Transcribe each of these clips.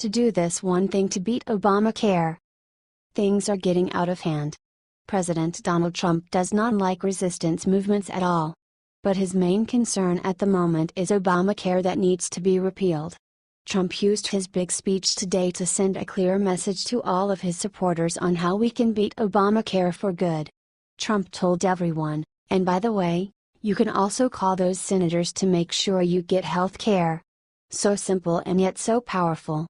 to do this one thing to beat Obamacare. Things are getting out of hand. President Donald Trump does not like resistance movements at all. But his main concern at the moment is Obamacare that needs to be repealed. Trump used his big speech today to send a clear message to all of his supporters on how we can beat Obamacare for good. Trump told everyone, and by the way, you can also call those senators to make sure you get health care. So simple and yet so powerful.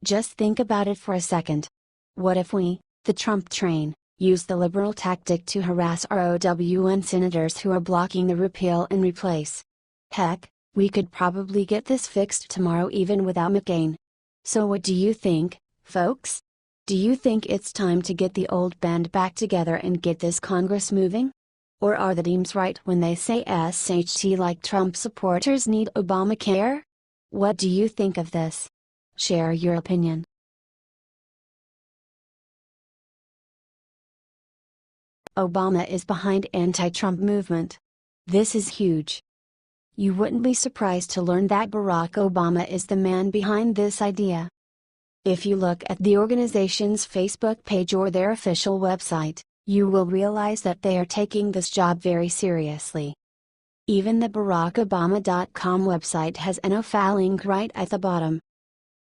Just think about it for a second. What if we, the Trump train, use the liberal tactic to harass our OWN senators who are blocking the repeal and replace? Heck, we could probably get this fixed tomorrow even without McCain. So what do you think, folks? Do you think it's time to get the old band back together and get this Congress moving? Or are the Dems right when they say SHT like Trump supporters need Obamacare? What do you think of this? Share your opinion. Obama is behind anti-Trump movement. This is huge. You wouldn't be surprised to learn that Barack Obama is the man behind this idea. If you look at the organization's Facebook page or their official website, you will realize that they are taking this job very seriously. Even the BarackObama.com website has an OFA link right at the bottom.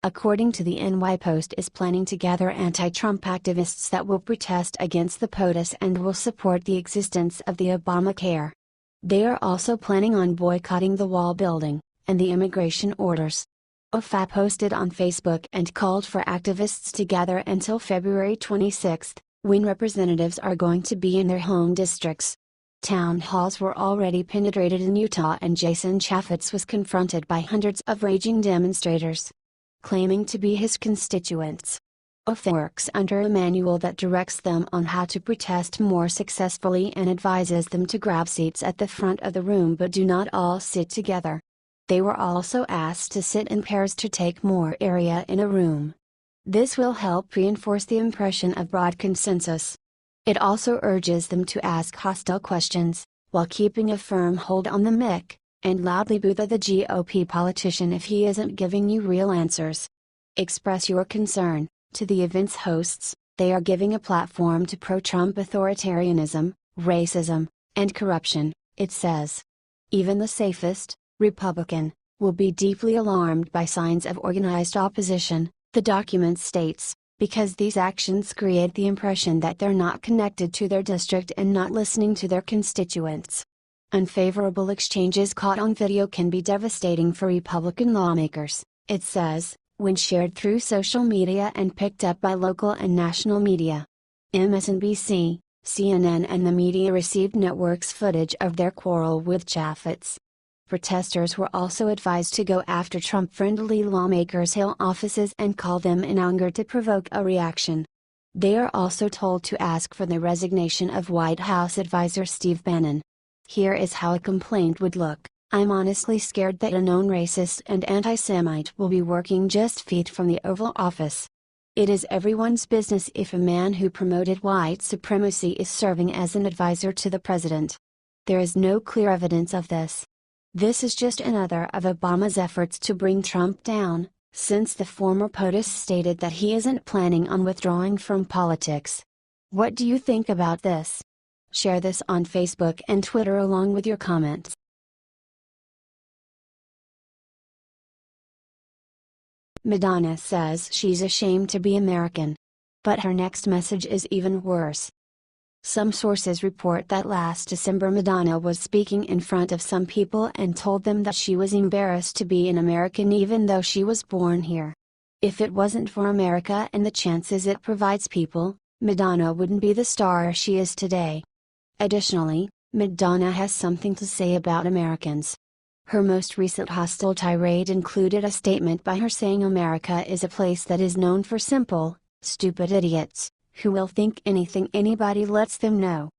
According to the NY Post, is planning to gather anti-Trump activists that will protest against the POTUS and will support the existence of the Obamacare. They are also planning on boycotting the wall building, and the immigration orders. OFA posted on Facebook and called for activists to gather until February 26, when representatives are going to be in their home districts. Town halls were already penetrated in Utah, and Jason Chaffetz was confronted by hundreds of raging demonstrators, claiming to be his constituents. OFA works under a manual that directs them on how to protest more successfully and advises them to grab seats at the front of the room but do not all sit together. They were also asked to sit in pairs to take more area in a room. This will help reinforce the impression of broad consensus. It also urges them to ask hostile questions, while keeping a firm hold on the mic, and loudly boo the GOP politician if he isn't giving you real answers. Express your concern. To the event's hosts, they are giving a platform to pro-Trump authoritarianism, racism, and corruption, it says. Even the safest, Republican, will be deeply alarmed by signs of organized opposition, the document states, because these actions create the impression that they're not connected to their district and not listening to their constituents. Unfavorable exchanges caught on video can be devastating for Republican lawmakers, it says, when shared through social media and picked up by local and national media. MSNBC, CNN and the media received networks footage of their quarrel with Chaffetz. Protesters were also advised to go after Trump-friendly lawmakers' Hill offices and call them in anger to provoke a reaction. They are also told to ask for the resignation of White House advisor Steve Bannon. Here is how a complaint would look. I'm honestly scared that a known racist and anti-Semite will be working just feet from the Oval Office. It is everyone's business if a man who promoted white supremacy is serving as an advisor to the president. There is no clear evidence of this. This is just another of Obama's efforts to bring Trump down, since the former POTUS stated that he isn't planning on withdrawing from politics. What do you think about this? Share this on Facebook and Twitter along with your comments. Madonna says she's ashamed to be American. But her next message is even worse. Some sources report that last December Madonna was speaking in front of some people and told them that she was embarrassed to be an American even though she was born here. If it wasn't for America and the chances it provides people, Madonna wouldn't be the star she is today. Additionally, Madonna has something to say about Americans. Her most recent hostile tirade included a statement by her saying America is a place that is known for simple, stupid idiots, who will think anything anybody lets them know.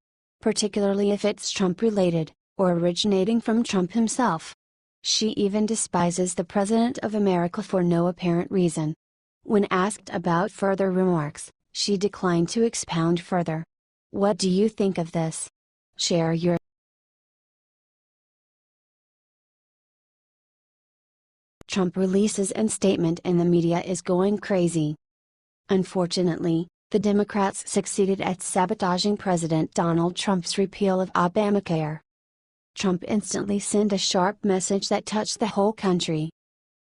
Particularly if it's Trump-related, or originating from Trump himself. She even despises the President of America for no apparent reason. When asked about further remarks, she declined to expound further. What do you think of this? Share your Trump releases and statement in the media is going crazy. Unfortunately, the Democrats succeeded at sabotaging President Donald Trump's repeal of ObamaCare. Trump instantly sent a sharp message that touched the whole country.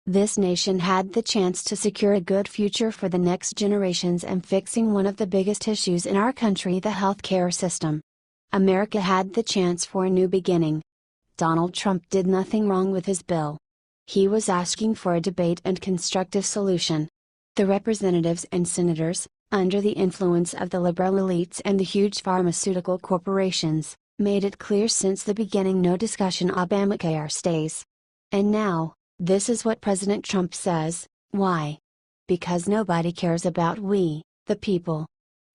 This nation had the chance to secure a good future for the next generations and fixing one of the biggest issues in our country, the healthcare system. America had the chance for a new beginning. Donald Trump did nothing wrong with his bill. He was asking for a debate and constructive solution. The representatives and senators, under the influence of the liberal elites and the huge pharmaceutical corporations, made it clear since the beginning no discussion Obamacare stays. And now, this is what President Trump says. Why? Because nobody cares about we, the people.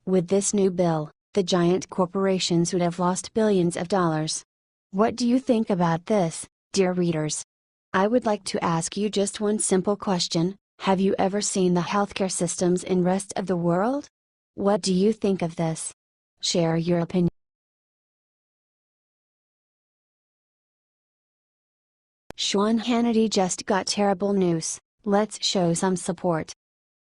With this new bill, the giant corporations would have lost billions of dollars. What do you think about this, dear readers? I would like to ask you just one simple question. Have you ever seen the healthcare systems in rest of the world? What do you think of this? Share your opinion. Sean Hannity just got terrible news. Let's show some support.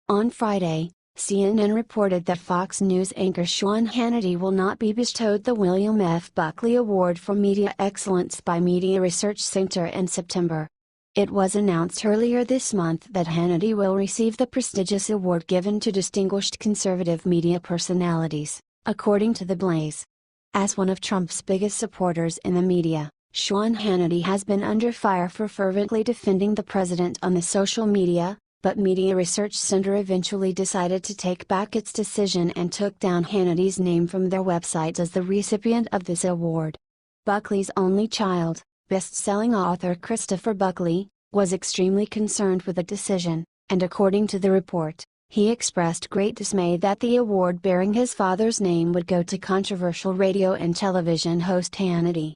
On Friday, CNN reported that Fox News anchor Sean Hannity will not be bestowed the William F. Buckley Award for Media Excellence by Media Research Center in September. It was announced earlier this month that Hannity will receive the prestigious award given to distinguished conservative media personalities, according to The Blaze. As one of Trump's biggest supporters in the media, Sean Hannity has been under fire for fervently defending the president on the social media, but Media Research Center eventually decided to take back its decision and took down Hannity's name from their website as the recipient of this award. Buckley's only child, best-selling author Christopher Buckley, was extremely concerned with the decision, and according to the report, he expressed great dismay that the award bearing his father's name would go to controversial radio and television host Hannity.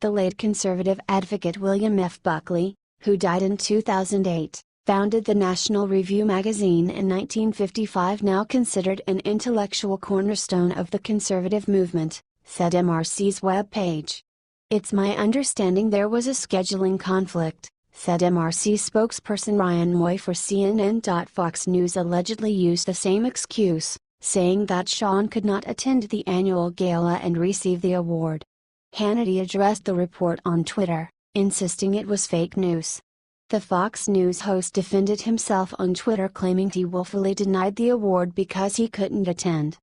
The late conservative advocate William F. Buckley, who died in 2008, founded the National Review magazine in 1955, now considered an intellectual cornerstone of the conservative movement, said MRC's web page. It's my understanding there was a scheduling conflict, said MRC spokesperson Ryan Moy for CNN. Fox News allegedly used the same excuse, saying that Sean could not attend the annual gala and receive the award. Hannity addressed the report on Twitter, insisting it was fake news. The Fox News host defended himself on Twitter, claiming he willfully denied the award because he couldn't attend.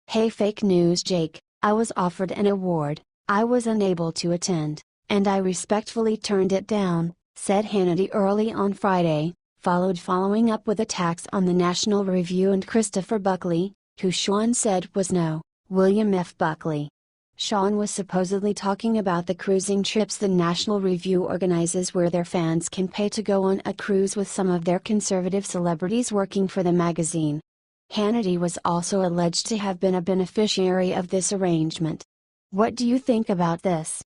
Hey, fake news Jake, I was offered an award, I was unable to attend, and I respectfully turned it down, said Hannity early on Friday, following up with attacks on the National Review and Christopher Buckley, who Sean said was no William F. Buckley. Sean was supposedly talking about the cruising trips the National Review organizes, where their fans can pay to go on a cruise with some of their conservative celebrities working for the magazine. Hannity was also alleged to have been a beneficiary of this arrangement. What do you think about this?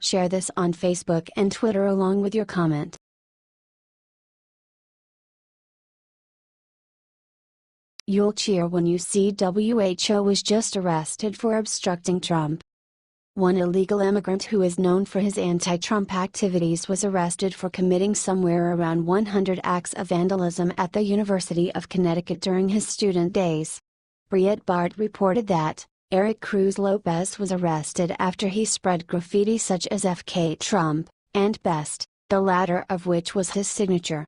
Share this on Facebook and Twitter along with your comment. You'll cheer when you see WHO was just arrested for obstructing Trump. One illegal immigrant who is known for his anti-Trump activities was arrested for committing somewhere around 100 acts of vandalism at the University of Connecticut during his student days. Breitbart reported that Eric Cruz Lopez was arrested after he spread graffiti such as FK Trump and Best, the latter of which was his signature.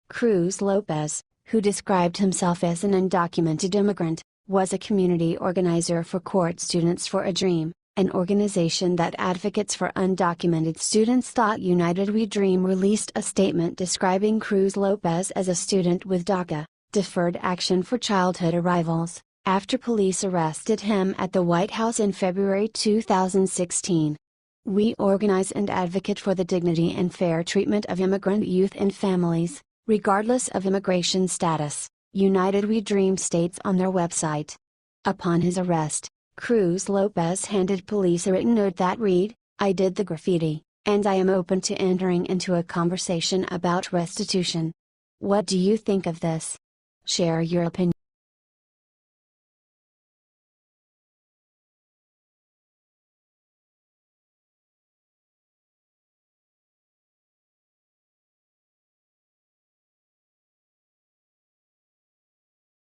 Cruz Lopez, who described himself as an undocumented immigrant, was a community organizer for Court Students for a Dream, an organization that advocates for undocumented students. United We Dream released a statement describing Cruz Lopez as a student with DACA, Deferred Action for Childhood Arrivals, after police arrested him at the White House in February 2016. We organize and advocate for the dignity and fair treatment of immigrant youth and families, regardless of immigration status, United We Dream states on their website. Upon his arrest, Cruz Lopez handed police a written note that read, "I did the graffiti, and I am open to entering into a conversation about restitution." What do you think of this? Share your opinion.